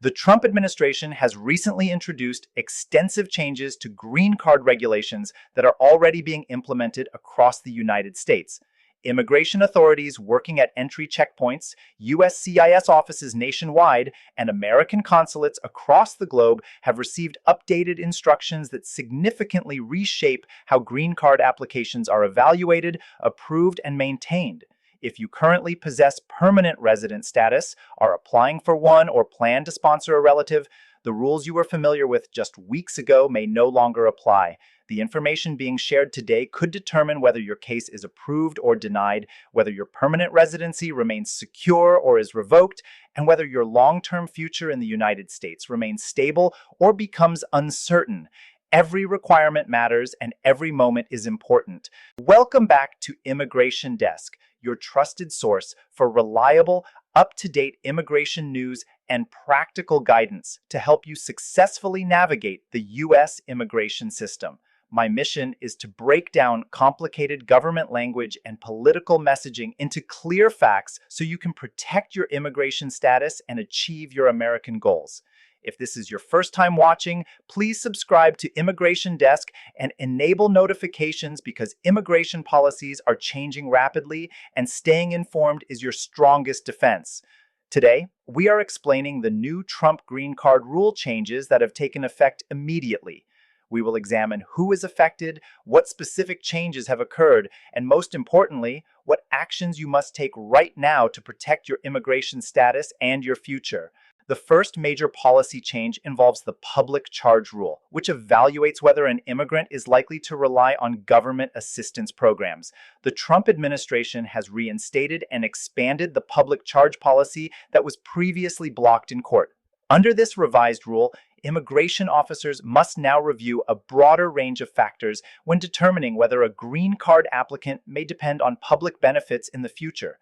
The Trump administration has recently introduced extensive changes to green card regulations that are already being implemented across the United States. Immigration authorities working at entry checkpoints, USCIS offices nationwide, and American consulates across the globe have received updated instructions that significantly reshape how green card applications are evaluated, approved, and maintained. If you currently possess permanent resident status, are applying for one, or plan to sponsor a relative, the rules you were familiar with just weeks ago may no longer apply. The information being shared today could determine whether your case is approved or denied, whether your permanent residency remains secure or is revoked, and whether your long-term future in the United States remains stable or becomes uncertain. Every requirement matters and every moment is important. Welcome back to Immigration Desk, your trusted source for reliable, up-to-date immigration news and practical guidance to help you successfully navigate the U.S. immigration system. My mission is to break down complicated government language and political messaging into clear facts so you can protect your immigration status and achieve your American goals. If this is your first time watching, please subscribe to Immigration Desk and enable notifications because immigration policies are changing rapidly and staying informed is your strongest defense. Today, we are explaining the new Trump green card rule changes that have taken effect immediately. We will examine who is affected, what specific changes have occurred, and most importantly, what actions you must take right now to protect your immigration status and your future. The first major policy change involves the public charge rule, which evaluates whether an immigrant is likely to rely on government assistance programs. The Trump administration has reinstated and expanded the public charge policy that was previously blocked in court. Under this revised rule, immigration officers must now review a broader range of factors when determining whether a green card applicant may depend on public benefits in the future.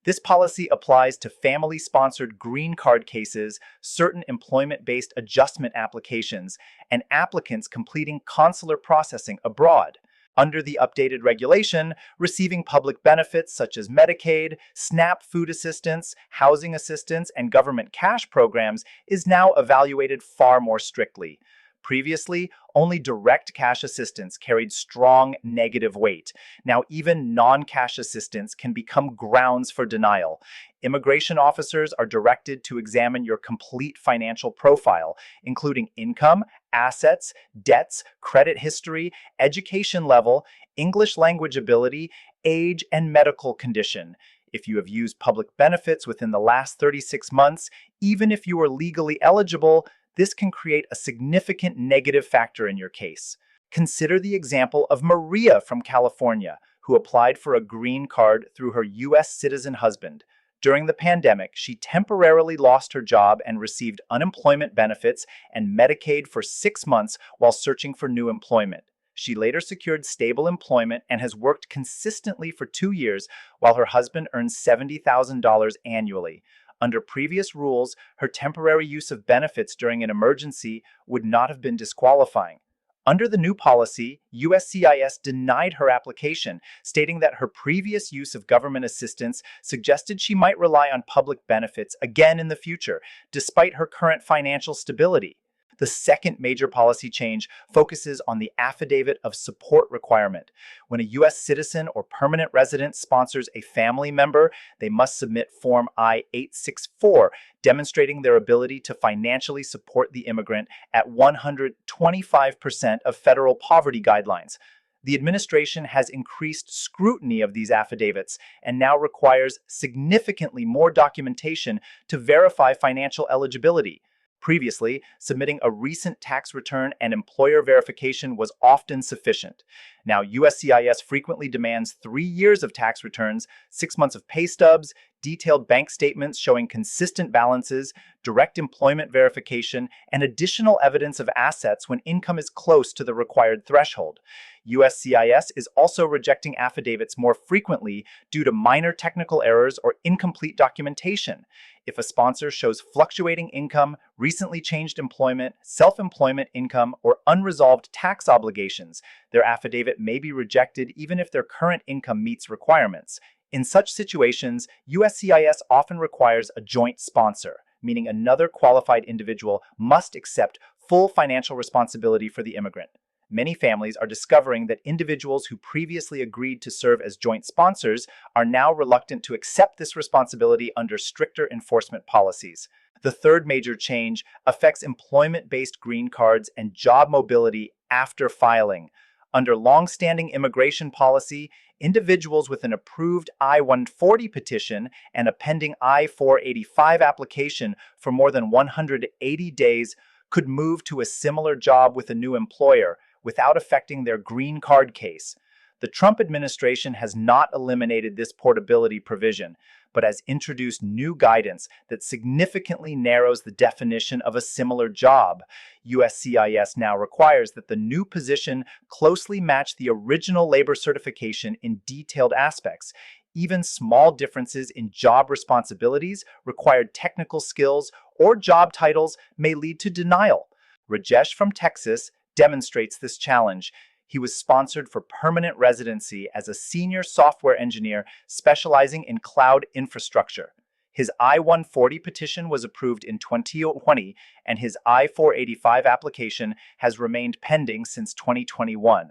This policy applies to family-sponsored green card cases, certain employment-based adjustment applications, and applicants completing consular processing abroad. Under the updated regulation, receiving public benefits such as Medicaid, SNAP food assistance, housing assistance, and government cash programs is now evaluated far more strictly. Previously, only direct cash assistance carried strong negative weight. Now, even non-cash assistance can become grounds for denial. Immigration officers are directed to examine your complete financial profile, including income, assets, debts, credit history, education level, English language ability, age, and medical condition. If you have used public benefits within the last 36 months, even if you are legally eligible, this can create a significant negative factor in your case. Consider the example of Maria from California, who applied for a green card through her U.S. citizen husband. During the pandemic, she temporarily lost her job and received unemployment benefits and Medicaid for 6 months while searching for new employment. She later secured stable employment and has worked consistently for 2 years while her husband earns $70,000 annually. Under previous rules, her temporary use of benefits during an emergency would not have been disqualifying. Under the new policy, USCIS denied her application, stating that her previous use of government assistance suggested she might rely on public benefits again in the future, despite her current financial stability. The second major policy change focuses on the affidavit of support requirement. When a U.S. citizen or permanent resident sponsors a family member, they must submit Form I-864, demonstrating their ability to financially support the immigrant at 125% of federal poverty guidelines. The administration has increased scrutiny of these affidavits and now requires significantly more documentation to verify financial eligibility. Previously, submitting a recent tax return and employer verification was often sufficient. Now, USCIS frequently demands 3 years of tax returns, 6 months of pay stubs, detailed bank statements showing consistent balances, direct employment verification, and additional evidence of assets when income is close to the required threshold. USCIS is also rejecting affidavits more frequently due to minor technical errors or incomplete documentation. If a sponsor shows fluctuating income, recently changed employment, self-employment income, or unresolved tax obligations, their affidavit may be rejected even if their current income meets requirements. In such situations, USCIS often requires a joint sponsor. meaning another qualified individual must accept full financial responsibility for the immigrant. Many families are discovering that individuals who previously agreed to serve as joint sponsors are now reluctant to accept this responsibility under stricter enforcement policies. The third major change affects employment-based green cards and job mobility after filing. Under long-standing immigration policy, individuals with an approved I-140 petition and a pending I-485 application for more than 180 days could move to a similar job with a new employer without affecting their green card case. The Trump administration has not eliminated this portability provision, but has introduced new guidance that significantly narrows the definition of a similar job. USCIS now requires that the new position closely match the original labor certification in detailed aspects. Even small differences in job responsibilities, required technical skills, or job titles may lead to denial. Rajesh from Texas demonstrates this challenge. He was sponsored for permanent residency as a senior software engineer specializing in cloud infrastructure. His I-140 petition was approved in 2020, and his I-485 application has remained pending since 2021.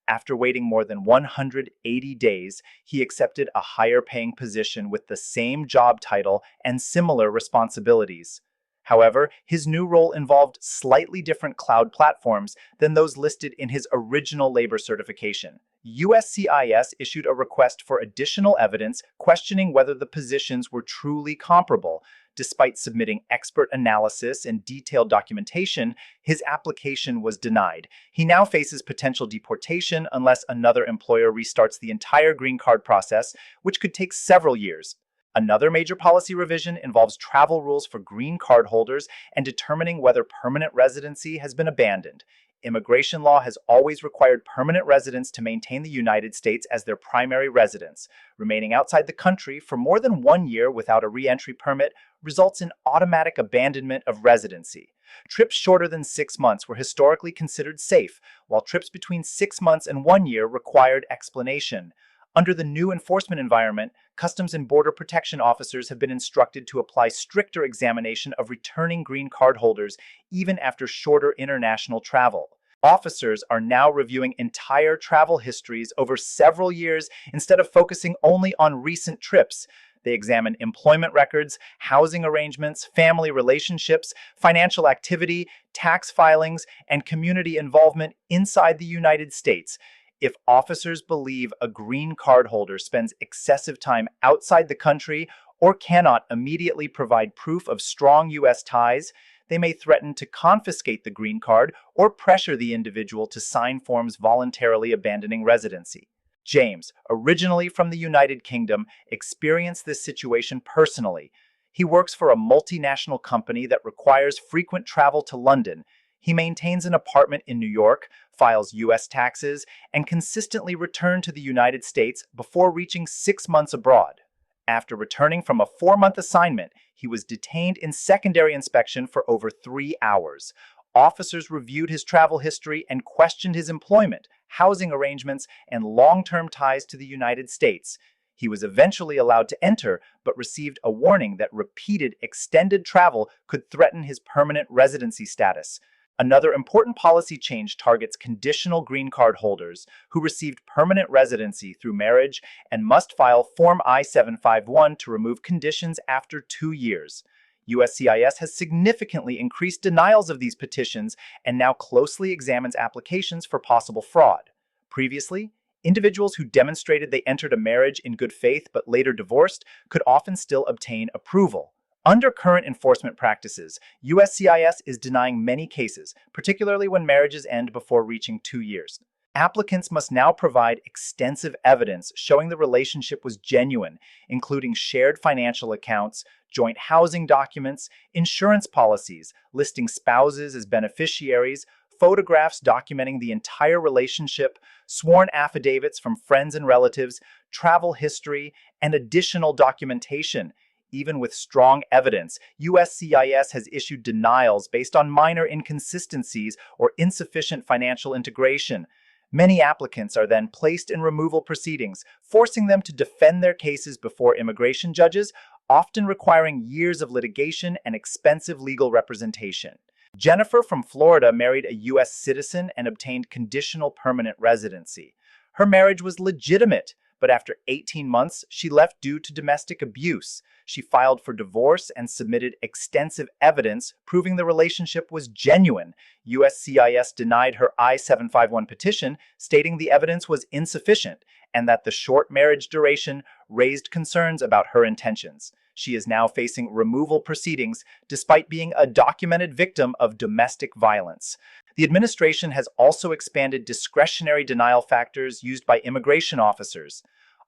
After waiting more than 180 days, he accepted a higher-paying position with the same job title and similar responsibilities. However, his new role involved slightly different cloud platforms than those listed in his original labor certification. USCIS issued a request for additional evidence questioning whether the positions were truly comparable. Despite submitting expert analysis and detailed documentation, his application was denied. He now faces potential deportation unless another employer restarts the entire green card process, which could take several years. Another major policy revision involves travel rules for green card holders and determining whether permanent residency has been abandoned. Immigration law has always required permanent residents to maintain the United States as their primary residence. Remaining outside the country for more than 1 year without a re-entry permit results in automatic abandonment of residency. Trips shorter than 6 months were historically considered safe, while trips between 6 months and 1 year required explanation. Under the new enforcement environment, Customs and Border Protection officers have been instructed to apply stricter examination of returning green card holders even after shorter international travel. Officers are now reviewing entire travel histories over several years instead of focusing only on recent trips. They examine employment records, housing arrangements, family relationships, financial activity, tax filings, and community involvement inside the United States. If officers believe a green card holder spends excessive time outside the country or cannot immediately provide proof of strong U.S. ties, they may threaten to confiscate the green card or pressure the individual to sign forms voluntarily abandoning residency. James, originally from the United Kingdom, experienced this situation personally. He works for a multinational company that requires frequent travel to London. He maintains an apartment in New York, files U.S. taxes, and consistently returned to the United States before reaching 6 months abroad. After returning from a 4-month assignment, he was detained in secondary inspection for over 3 hours. Officers reviewed his travel history and questioned his employment, housing arrangements, and long-term ties to the United States. He was eventually allowed to enter, but received a warning that repeated extended travel could threaten his permanent residency status. Another important policy change targets conditional green card holders who received permanent residency through marriage and must file Form I-751 to remove conditions after 2 years. USCIS has significantly increased denials of these petitions and now closely examines applications for possible fraud. Previously, individuals who demonstrated they entered a marriage in good faith but later divorced could often still obtain approval. Under current enforcement practices, USCIS is denying many cases, particularly when marriages end before reaching 2 years. Applicants must now provide extensive evidence showing the relationship was genuine, including shared financial accounts, joint housing documents, insurance policies, listing spouses as beneficiaries, photographs documenting the entire relationship, sworn affidavits from friends and relatives, travel history, and additional documentation. Even with strong evidence, USCIS has issued denials based on minor inconsistencies or insufficient financial integration. Many applicants are then placed in removal proceedings, forcing them to defend their cases before immigration judges, often requiring years of litigation and expensive legal representation. Jennifer from Florida married a U.S. citizen and obtained conditional permanent residency. Her marriage was legitimate, but after 18 months, she left due to domestic abuse. She filed for divorce and submitted extensive evidence proving the relationship was genuine. USCIS denied her I-751 petition, stating the evidence was insufficient and that the short marriage duration raised concerns about her intentions. She is now facing removal proceedings despite being a documented victim of domestic violence. The administration has also expanded discretionary denial factors used by immigration officers.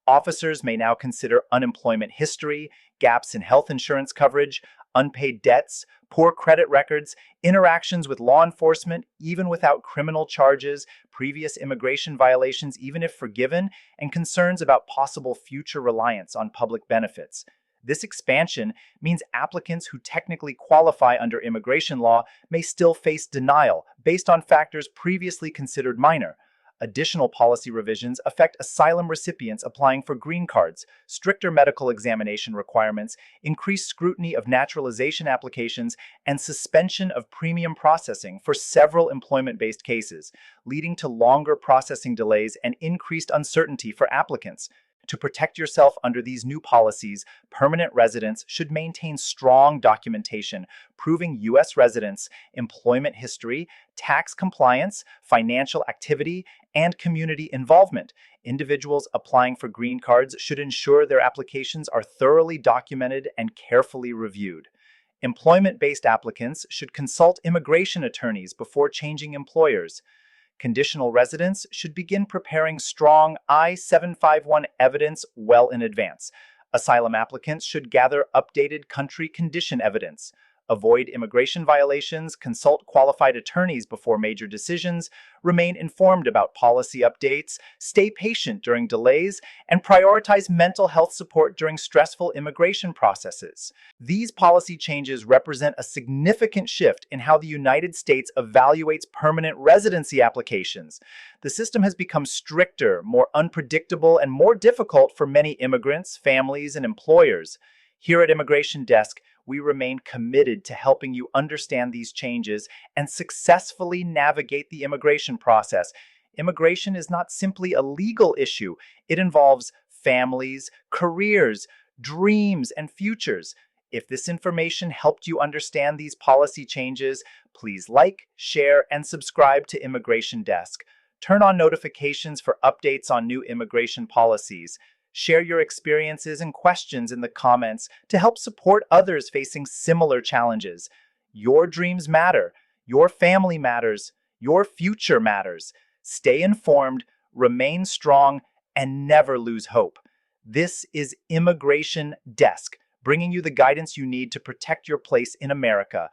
Officers may now consider unemployment history, gaps in health insurance coverage, unpaid debts, poor credit records, interactions with law enforcement even without criminal charges, previous immigration violations even if forgiven, and concerns about possible future reliance on public benefits. This expansion means applicants who technically qualify under immigration law may still face denial based on factors previously considered minor. Additional policy revisions affect asylum recipients applying for green cards, stricter medical examination requirements, increased scrutiny of naturalization applications, and suspension of premium processing for several employment-based cases, leading to longer processing delays and increased uncertainty for applicants. To protect yourself under these new policies, permanent residents should maintain strong documentation proving U.S. residence, employment history, tax compliance, financial activity, and community involvement. Individuals applying for green cards should ensure their applications are thoroughly documented and carefully reviewed. Employment-based applicants should consult immigration attorneys before changing employers. Conditional residents should begin preparing strong I-751 evidence well in advance. Asylum applicants should gather updated country condition evidence. Avoid immigration violations, consult qualified attorneys before major decisions, remain informed about policy updates, stay patient during delays, and prioritize mental health support during stressful immigration processes. These policy changes represent a significant shift in how the United States evaluates permanent residency applications. The system has become stricter, more unpredictable, and more difficult for many immigrants, families, and employers. Here at Immigration Desk, we remain committed to helping you understand these changes and successfully navigate the immigration process. Immigration is not simply a legal issue. It involves families, careers, dreams, and futures. If this information helped you understand these policy changes, please like, share, and subscribe to Immigration Desk. Turn on notifications for updates on new immigration policies. Share your experiences and questions in the comments to help support others facing similar challenges. Your dreams matter. Your family matters. Your future matters. Stay informed, remain strong, and never lose hope. This is Immigration Desk, bringing you the guidance you need to protect your place in America.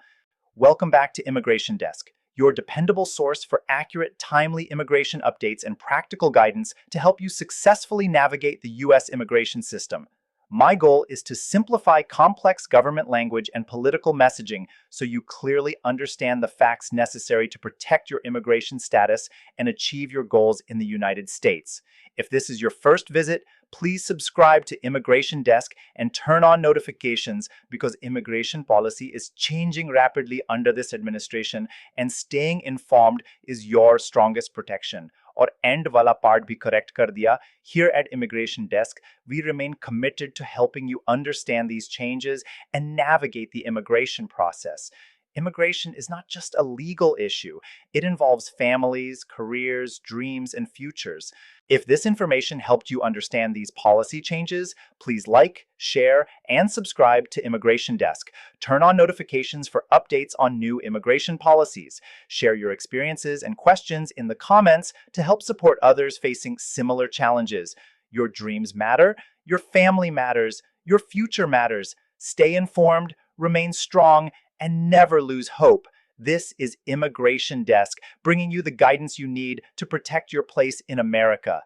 Welcome back to Immigration Desk, your dependable source for accurate, timely immigration updates and practical guidance to help you successfully navigate the U.S. immigration system. My goal is to simplify complex government language and political messaging so you clearly understand the facts necessary to protect your immigration status and achieve your goals in the United States. If this is your first visit, please subscribe to Immigration Desk and turn on notifications because immigration policy is changing rapidly under this administration and staying informed is your strongest protection. और end वाला part भी correct कर दिया. Here at Immigration Desk, we remain committed to helping you understand these changes and navigate the immigration process. Immigration is not just a legal issue. It involves families, careers, dreams, and futures. If this information helped you understand these policy changes, please like, share, and subscribe to Immigration Desk. Turn on notifications for updates on new immigration policies. Share your experiences and questions in the comments to help support others facing similar challenges. Your dreams matter, your family matters, your future matters. Stay informed, remain strong, and never lose hope. This is Immigration Desk, bringing you the guidance you need to protect your place in America.